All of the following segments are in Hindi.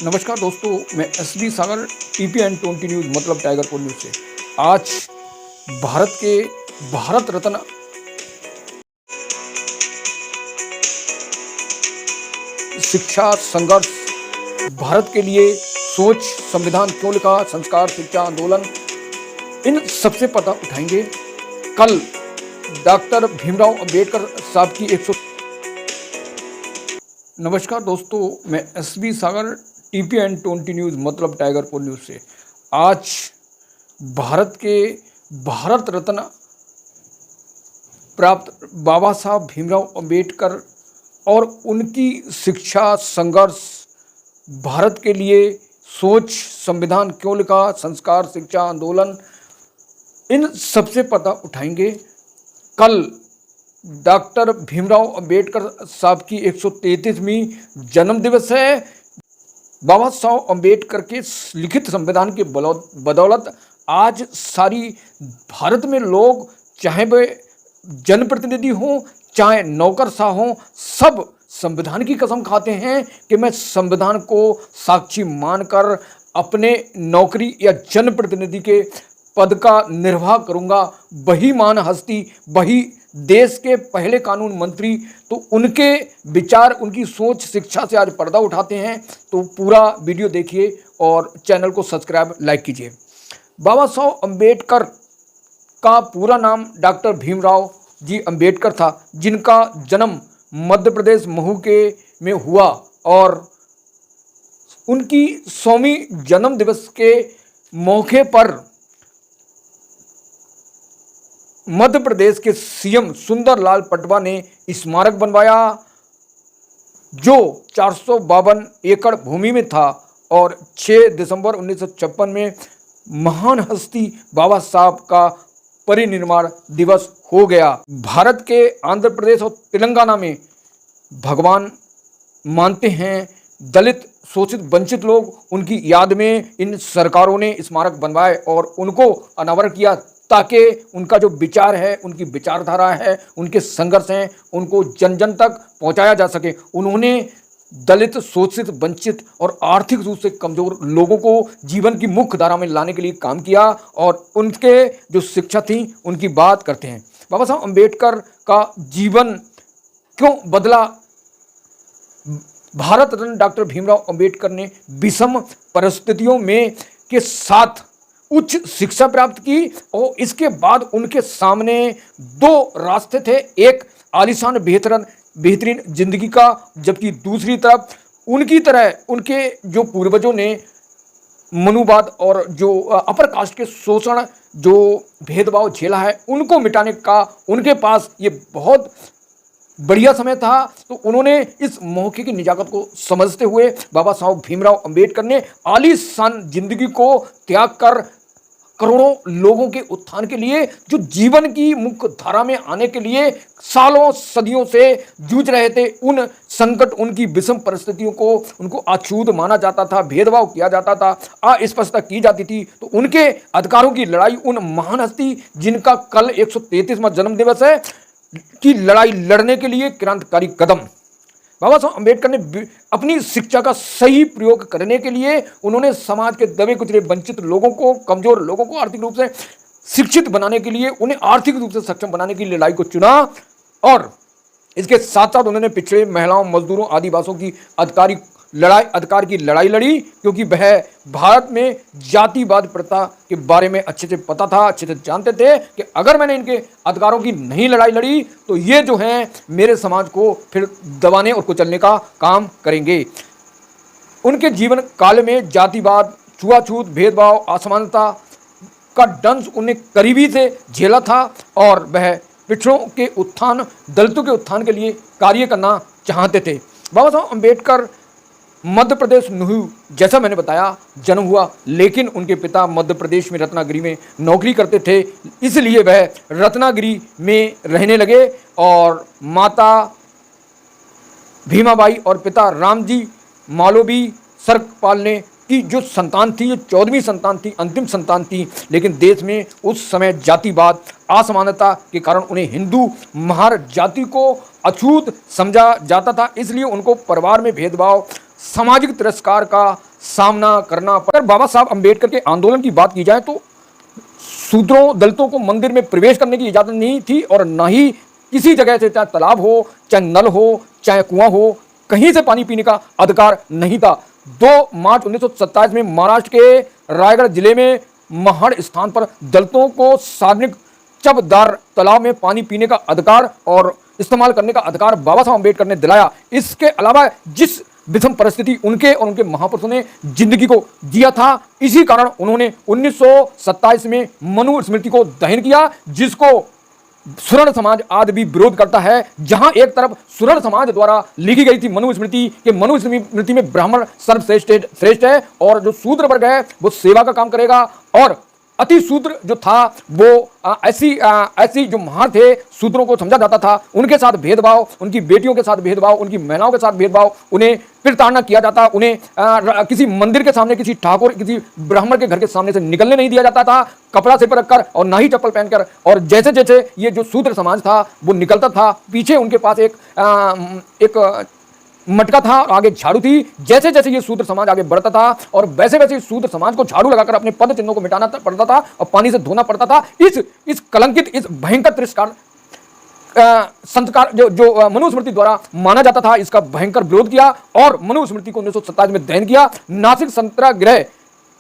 नमस्कार दोस्तों, मैं एसबी सागर TPN20 न्यूज़ मतलब टाइगर पोल न्यूज़ से। आज भारत के भारत रत्न शिक्षा संघर्ष, भारत के लिए सोच, संविधान क्यों लिखा, संस्कार, शिक्षा आंदोलन, इन सबसे पता उठाएंगे। कल डॉक्टर भीमराव अंबेडकर साहब की 100। नमस्कार दोस्तों, मैं एसबी सागर TPN20 न्यूज़ मतलब टाइगर पोल न्यूज़ से। आज भारत के भारत रत्न प्राप्त बाबा साहब भीमराव अंबेडकर और उनकी शिक्षा संघर्ष, भारत के लिए सोच, संविधान क्यों लिखा, संस्कार, शिक्षा आंदोलन, इन सबसे पता उठाएंगे। कल डॉक्टर भीमराव अंबेडकर साहब की 133वीं जन्म दिवस है। बाबा साहब अंबेडकर के लिखित संविधान के बदौलत आज सारी भारत में लोग, चाहे वे जनप्रतिनिधि हों चाहे नौकरशाह हों, सब संविधान की कसम खाते हैं कि मैं संविधान को साक्षी मानकर अपने नौकरी या जनप्रतिनिधि के पद का निर्वाह करूंगा। वही महान हस्ती, वही देश के पहले कानून मंत्री, तो उनके विचार, उनकी सोच, शिक्षा से आज पर्दा उठाते हैं। तो पूरा वीडियो देखिए और चैनल को सब्सक्राइब, लाइक कीजिए। बाबा साहब अंबेडकर का पूरा नाम डॉक्टर भीमराव जी अंबेडकर था, जिनका जन्म मध्य प्रदेश महू के में हुआ और उनकी 100वीं जन्म दिवस के मौके पर मध्य प्रदेश के सीएम सुंदरलाल पटवा ने स्मारक बनवाया, जो 452 एकड़ भूमि में था। और 6 दिसंबर 1956 में महान हस्ती बाबा साहब का परिनिर्वाण दिवस हो गया। भारत के आंध्र प्रदेश और तेलंगाना में भगवान मानते हैं दलित, शोषित, वंचित लोग, उनकी याद में इन सरकारों ने स्मारक बनवाए और उनको अनावरण किया, ताकि उनका जो विचार है, उनकी विचारधारा है, उनके संघर्ष हैं, उनको जन जन तक पहुंचाया जा सके। उन्होंने दलित, शोषित, वंचित और आर्थिक रूप से कमजोर लोगों को जीवन की मुख्य धारा में लाने के लिए काम किया और उनके जो शिक्षा थी उनकी बात करते हैं। बाबा साहब अंबेडकर का जीवन क्यों बदला? भारत रत्न डॉक्टर भीमराव अंबेडकर ने विषम परिस्थितियों में के साथ उच्च शिक्षा प्राप्त की और इसके बाद उनके सामने 2 रास्ते थे। एक आलीशान बेहतरीन जिंदगी का, जबकि दूसरी तरफ उनकी तरह उनके जो पूर्वजों ने मनुवाद और जो अपर कास्ट के शोषण, जो भेदभाव झेला है, उनको मिटाने का उनके पास ये बहुत बढ़िया समय था। तो उन्होंने इस मौके की निजाकत को समझते हुए बाबा साहब भीमराव अंबेडकर ने आलीशान जिंदगी को त्याग कर करोड़ों लोगों के उत्थान के लिए, जो जीवन की मुख्य धारा में आने के लिए सालों सदियों से जूझ रहे थे, उन संकट, उनकी विषम परिस्थितियों को उनको अछूत माना जाता था, भेदभाव किया जाता था, अस्पष्टता की जाती थी, तो उनके अधिकारों की लड़ाई, उन महान हस्ती जिनका कल 133वां जन्म दिवस है, की लड़ाई लड़ने के लिए क्रांतिकारी कदम बाबा साहब अंबेडकर ने अपनी शिक्षा का सही प्रयोग करने के लिए उन्होंने समाज के दबे कुचले वंचित लोगों को, कमजोर लोगों को आर्थिक रूप से शिक्षित बनाने के लिए, उन्हें आर्थिक रूप से सक्षम बनाने की लड़ाई को चुना। और इसके साथ साथ उन्होंने पिछड़े, महिलाओं, मजदूरों, आदिवासियों की अधिकार की लड़ाई लड़ी, क्योंकि वह भारत में जातिवाद प्रथा के बारे में अच्छे से पता था, अच्छे से जानते थे कि अगर मैंने इनके अधिकारों की नहीं लड़ाई लड़ी तो ये जो हैं मेरे समाज को फिर दबाने और कुचलने का काम करेंगे। उनके जीवन काल में जातिवाद, छुआछूत, भेदभाव, असमानता का दंश उन्हें करीबी से झेला था और वह पिछड़ों के उत्थान, दलितों के उत्थान के लिए कार्य करना चाहते थे। बाबा साहब अंबेडकर मध्य प्रदेश महू, जैसा मैंने बताया, जन्म हुआ, लेकिन उनके पिता मध्य प्रदेश में रत्नागिरी में नौकरी करते थे, इसलिए वह रत्नागिरी में रहने लगे। और माता भीमाबाई और पिता रामजी मालोबी सर्कपाल ने की जो संतान थी, जो 14वीं संतान थी, अंतिम संतान थी, लेकिन देश में उस समय जातिवाद, असमानता के कारण उन्हें हिंदू महार जाति को अछूत समझा जाता था, इसलिए उनको परिवार में भेदभाव, सामाजिक तिरस्कार का सामना करना पड़ा। अगर बाबा साहब अंबेडकर के आंदोलन की बात की जाए तो शूद्रों दलितों को मंदिर में प्रवेश करने की इजाजत नहीं थी और न ही किसी जगह से, चाहे तालाब हो, चाहे नल हो, चाहे कुआं हो, कहीं से पानी पीने का अधिकार नहीं था। 2 मार्च 1927 में महाराष्ट्र के रायगढ़ जिले में महड़ स्थान पर दलितों को सार्वजनिक चबदार तालाब में पानी पीने का अधिकार और इस्तेमाल करने का अधिकार बाबा साहब अंबेडकर ने दिलाया। इसके अलावा जिस विषम परिस्थिति उनके और उनके महापुरुषों ने जिंदगी को दिया था, इसी कारण उन्होंने 1927 में मनु स्मृति को दहन किया, जिसको सुवर्ण समाज आज भी विरोध करता है। जहां एक तरफ सुवर्ण समाज द्वारा लिखी गई थी मनु स्मृति कि मनु स्मृति में ब्राह्मण सर्वश्रेष्ठ है और जो शूद्र वर्ग है वो सेवा का काम करेगा, और अति शूद्र जो था वो ऐसी जो महार थे, शूद्रों को समझा जाता था, उनके साथ भेदभाव, उनकी बेटियों के साथ भेदभाव, उनकी महिलाओं के साथ भेदभाव, उन्हें प्रताड़ना किया जाता, उन्हें किसी मंदिर के सामने, किसी ठाकुर, किसी ब्राह्मण के घर के सामने से निकलने नहीं दिया जाता था, कपड़ा सिर पर रखकर और ना ही चप्पल पहनकर। और जैसे जैसे ये जो शूद्र समाज था वो निकलता था, पीछे उनके पास एक मटका था, आगे झाड़ू थी। जैसे जैसे ये शूद्र समाज आगे बढ़ता था और वैसे वैसे शूद्र समाज को झाड़ू लगाकर अपने पद चिन्हों को मिटाना पड़ता था और पानी से धोना पड़ता था। इस कलंकित, इस भयंकर तिरस्कार संस्कार जो मनुस्मृति द्वारा माना जाता था, इसका भयंकर विरोध किया और मनुस्मृति को 1927 में दहन किया। नासिक सत्याग्रह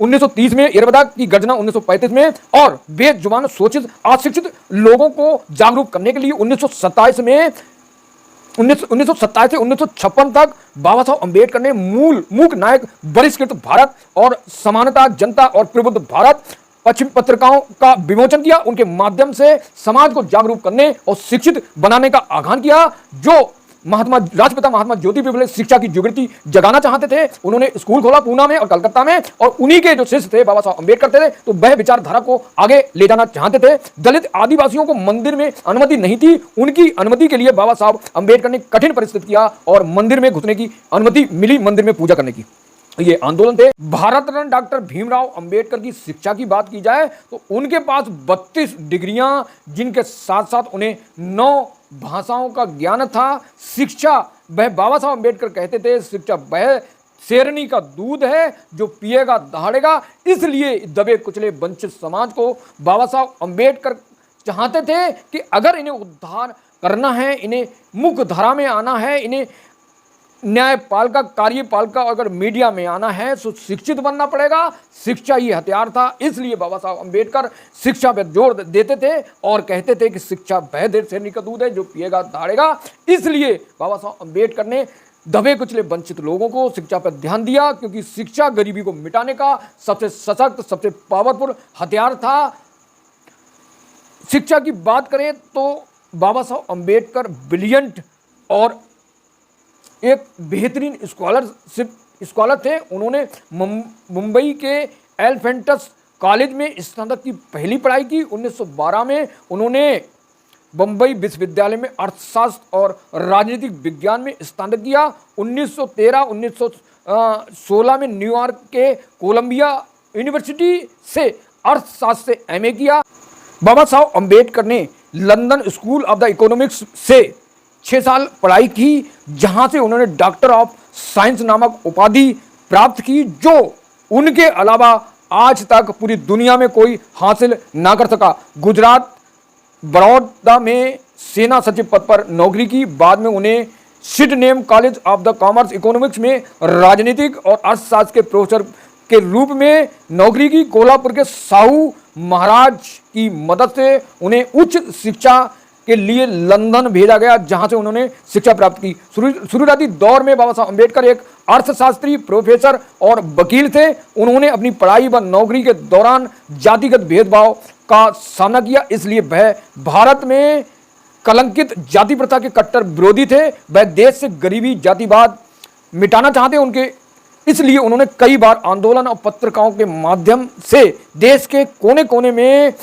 1930 में, इरबदा की गर्जना 1935 में, और बेजुबान शोषित अशिक्षित लोगों को जागरूक करने के लिए 1927 से 1956 तक बाबा साहब अंबेडकर ने मूक नायक बहिष्कृत भारत और समानता जनता और प्रबुद्ध भारत पश्चिम पत्रिकाओं का विमोचन किया। उनके माध्यम से समाज को जागरूक करने और शिक्षित बनाने का आह्वान किया। जो राष्ट्रपिता महात्मा ज्योतिबा फुले शिक्षा की जागृति जगाना चाहते थे, उन्होंने स्कूल खोला पूना में और कलकत्ता में, और उन्हीं के जो शिष्य थे बाबा साहब अंबेडकर थे, तो वह विचारधारा को आगे ले जाना चाहते थे। दलित आदिवासियों को मंदिर में अनुमति नहीं थी, उनकी अनुमति के लिए बाबा साहब अंबेडकर ने कठिन परिश्रम किया और मंदिर में घुसने की अनुमति मिली, मंदिर में पूजा करने की। ये आंदोलन थे। भारत रत्न डॉक्टर भीमराव अंबेडकर की शिक्षा की बात की जाए तो उनके पास 32 डिग्रियां, जिनके साथ साथ उन्हें 9 भाषाओं का ज्ञान था। शिक्षा, वह बाबा साहब अंबेडकर कहते थे, शिक्षा वह शेरनी का दूध है जो पिएगा दहाड़ेगा। इसलिए दबे कुचले वंचित समाज को बाबा साहब अंबेडकर चाहते थे कि अगर इन्हें उद्धार करना है, इन्हें मुख्य धारा में आना है, इन्हें न्यायपालिका, कार्यपालिका, अगर मीडिया में आना है तो शिक्षित बनना पड़ेगा। शिक्षा ही हथियार था। इसलिए बाबा साहब अंबेडकर शिक्षा पर जोर देते थे और कहते थे कि शिक्षा वह शेरनी का दूध है जो पिएगा दहाड़ेगा। इसलिए बाबा साहब अंबेडकर ने दबे कुचले वंचित लोगों को शिक्षा पर ध्यान दिया, क्योंकि शिक्षा गरीबी को मिटाने का सबसे सशक्त, सबसे पावरफुल हथियार था। शिक्षा की बात करें तो बाबा साहब अंबेडकर ब्रिलियंट और एक बेहतरीन स्कॉलर थे। उन्होंने मुंबई के एलिफेंटस कॉलेज में स्नातक की पहली पढ़ाई की। 1912 में उन्होंने बम्बई विश्वविद्यालय में अर्थशास्त्र और राजनीतिक विज्ञान में स्नातक किया। 1913-1916 में न्यूयॉर्क के कोलंबिया यूनिवर्सिटी से अर्थशास्त्र से एमए किया। बाबा साहब अंबेडकर ने London school of the economics से 6 साल पढ़ाई की, जहां से उन्होंने डॉक्टर ऑफ साइंस नामक उपाधि प्राप्त की, जो उनके अलावा आज तक पूरी दुनिया में कोई हासिल ना कर सका। गुजरात बड़ौदा में सेना सचिव पद पर नौकरी की। बाद में उन्हें Sydenham college of the commerce economics में राजनीतिक और अर्थशास्त्र के प्रोफेसर के रूप में नौकरी की। कोल्हापुर के साहू महाराज की मदद से उन्हें उच्च शिक्षा के लिए लंदन भेजा गया, जहां से उन्होंने शिक्षा प्राप्त की। शुरुआती दौर में बाबा साहब अंबेडकर एक अर्थशास्त्री, प्रोफेसर और वकील थे। उन्होंने अपनी पढ़ाई व नौकरी के दौरान जातिगत भेदभाव का सामना किया, इसलिए वह भारत में कलंकित जाति प्रथा के कट्टर विरोधी थे। वह देश से गरीबी, जातिवाद मिटाना चाहते इसलिए उन्होंने कई बार आंदोलन और पत्रिकाओं के माध्यम से देश के कोने कोने में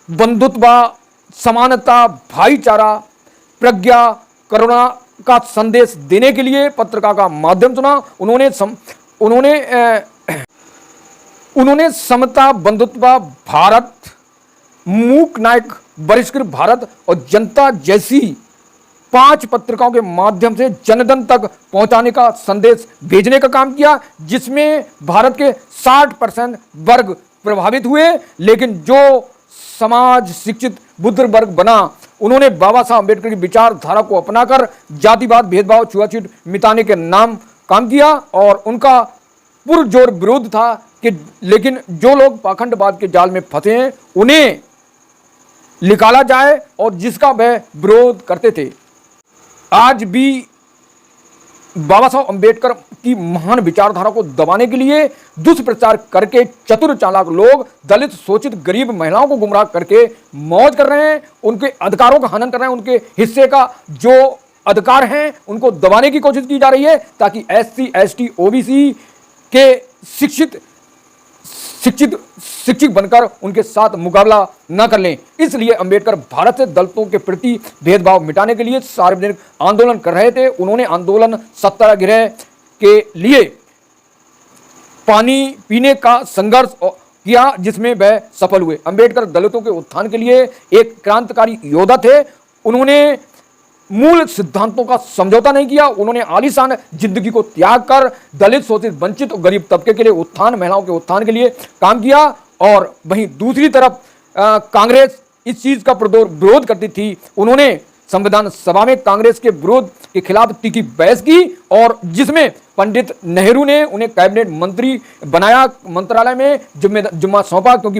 बंधुत्व, समानता, भाईचारा, प्रज्ञा, करुणा का संदेश देने के लिए पत्रिका का माध्यम चुना। उन्होंने समता, बंधुत्व, भारत, मूक नायक बहिष्कृत भारत और जनता जैसी 5 पत्रिकाओं के माध्यम से जनजन तक पहुंचाने का संदेश भेजने का काम किया, जिसमें भारत के 60% वर्ग प्रभावित हुए। लेकिन जो समाज शिक्षित बुद्ध वर्ग बना, उन्होंने बाबा साहब अम्बेडकर की विचारधारा को अपनाकर जातिवाद, भेदभाव, छुआछूत मिटाने के नाम काम किया और उनका पुरजोर विरोध था कि लेकिन जो लोग पाखंडवाद के जाल में फंसे हैं उन्हें निकाला जाए, और जिसका वह विरोध करते थे। आज भी बाबा साहब अम्बेडकर की महान विचारधारा को दबाने के लिए दुष्प्रचार करके चतुर चालाक लोग दलित, शोषित, गरीब महिलाओं को गुमराह करके मौज कर रहे हैं, उनके अधिकारों का हनन कर रहे हैं, उनके हिस्से का जो अधिकार हैं उनको दबाने की कोशिश की जा रही है, ताकि SC, ST, OBC के शिक्षित बनकर उनके साथ मुकाबला न कर लें। इसलिए अंबेडकर भारत से दलितों के प्रति भेदभाव मिटाने के लिए सार्वजनिक आंदोलन कर रहे थे। उन्होंने आंदोलन सत्याग्रह के लिए पानी पीने का संघर्ष किया, जिसमें वह सफल हुए। अंबेडकर दलितों के उत्थान के लिए एक क्रांतिकारी योद्धा थे। उन्होंने मूल सिद्धांतों का समझौता नहीं किया। उन्होंने आलीशान जिंदगी को त्याग कर दलित, शोषित, वंचित और गरीब तबके के लिए उत्थान, महिलाओं के उत्थान के लिए काम किया। और वहीं दूसरी तरफ कांग्रेस इस चीज का विरोध करती थी। उन्होंने संविधान सभा में कांग्रेस के विरोध के खिलाफ तीखी बहस की, और जिसमें पंडित नेहरू ने उन्हें कैबिनेट मंत्री बनाया, मंत्रालय में जिम्मा सौंपा, क्योंकि